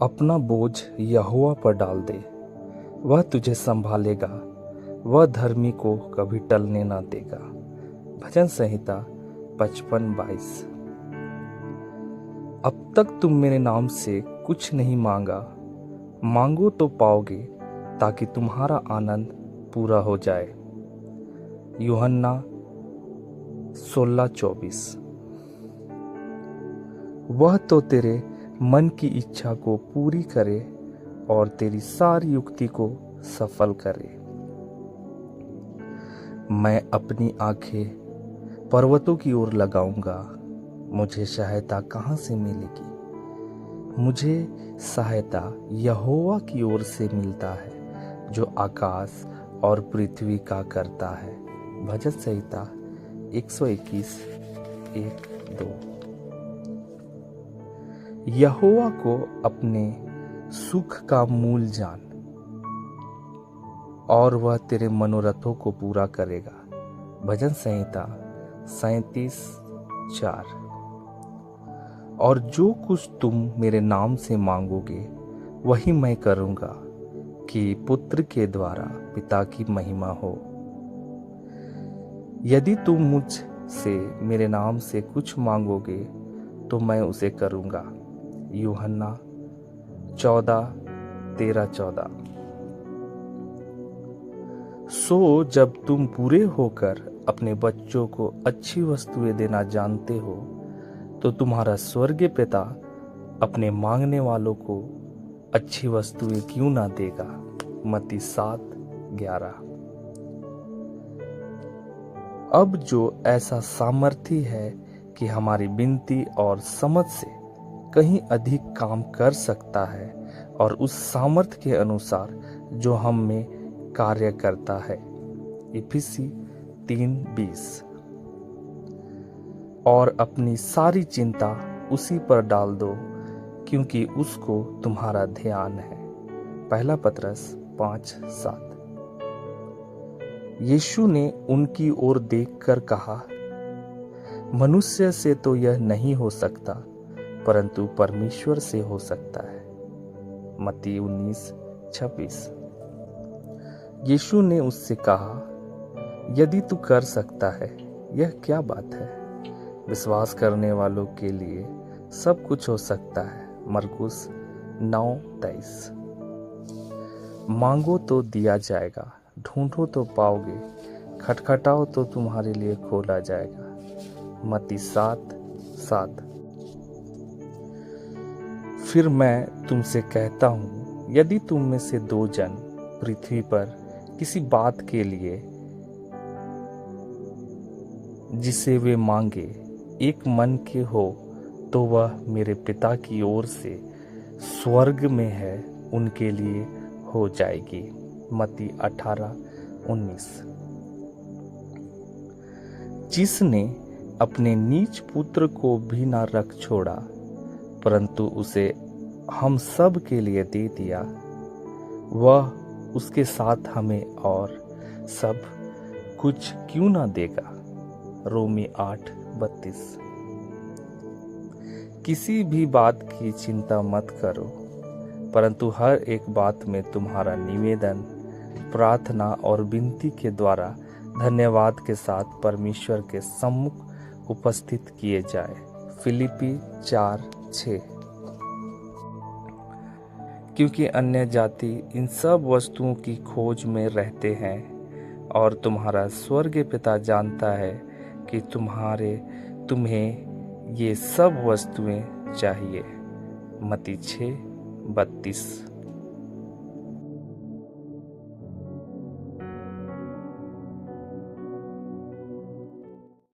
अपना बोझ यहोवा पर डाल दे, वह तुझे संभालेगा। वह धर्मी को कभी टलने ना देगा। भजन संहिता 55:22। अब तक तुम मेरे नाम से कुछ नहीं मांगा, मांगो तो पाओगे, ताकि तुम्हारा आनंद पूरा हो जाए। यूहन्ना 16:24। वह तो तेरे मन की इच्छा को पूरी करे और तेरी सारी युक्ति को सफल करे। मैं अपनी आंखें पर्वतों की ओर लगाऊंगा, मुझे सहायता कहाँ से मिलेगी? मुझे सहायता यहोवा की ओर से मिलता है, जो आकाश और पृथ्वी का करता है। भजन संहिता 121, 1-2। यहोवा को अपने सुख का मूल जान, और वह तेरे मनोरथों को पूरा करेगा। भजन संहिता 37:4। और जो कुछ तुम मेरे नाम से मांगोगे वही मैं करूंगा, कि पुत्र के द्वारा पिता की महिमा हो। यदि तुम मुझ से मेरे नाम से कुछ मांगोगे तो मैं उसे करूंगा। यूहन्ना 14:13-14। सो जब तुम पूरे होकर अपने बच्चों को अच्छी वस्तुएं देना जानते हो, तो तुम्हारा स्वर्गीय पिता अपने मांगने वालों को अच्छी वस्तुएं क्यों ना देगा। मत्ती 7:11। अब जो ऐसा सामर्थी है कि हमारी विनती और समझ से कहीं अधिक काम कर सकता है, और उस सामर्थ्य के अनुसार जो हम में कार्य करता है। इफिसी 3:20। और अपनी सारी चिंता उसी पर डाल दो, क्योंकि उसको तुम्हारा ध्यान है। पहला पतरस 5:7। यीशु ने उनकी ओर देखकर कहा, मनुष्य से तो यह नहीं हो सकता, परंतु परमेश्वर से हो सकता है। मत्ती 19:26। यीशु ने उससे कहा, यदि तू कर सकता है, यह क्या बात है? विश्वास करने वालों के लिए सब कुछ हो सकता है। मरकुस 9:23। मांगो तो दिया जाएगा, ढूंढो तो पाओगे, खटखटाओ तो तुम्हारे लिए खोला जाएगा। मत्ती 7:7। फिर मैं तुमसे कहता हूं, यदि तुम में से 2 जन पृथ्वी पर किसी बात के लिए जिसे वे मांगे एक मन के हो, तो वह मेरे पिता की ओर से स्वर्ग में है, उनके लिए हो जाएगी। मत्ती 18:19। जिसने अपने नीच पुत्र को भी न रख छोड़ा, परंतु उसे हम सब के लिए दे दिया, वह उसके साथ हमें और सब कुछ क्यों ना देगा। रोमी 8:32। किसी भी बात की चिंता मत करो, परंतु हर एक बात में तुम्हारा निवेदन, प्रार्थना और विनती के द्वारा धन्यवाद के साथ परमेश्वर के सम्मुख उपस्थित किए जाए। फिलिपी 4:6। क्योंकि अन्य जाति इन सब वस्तुओं की खोज में रहते हैं, और तुम्हारा स्वर्गीय पिता जानता है कि तुम्हें ये सब वस्तुएं चाहिए। मत्ती 6:32।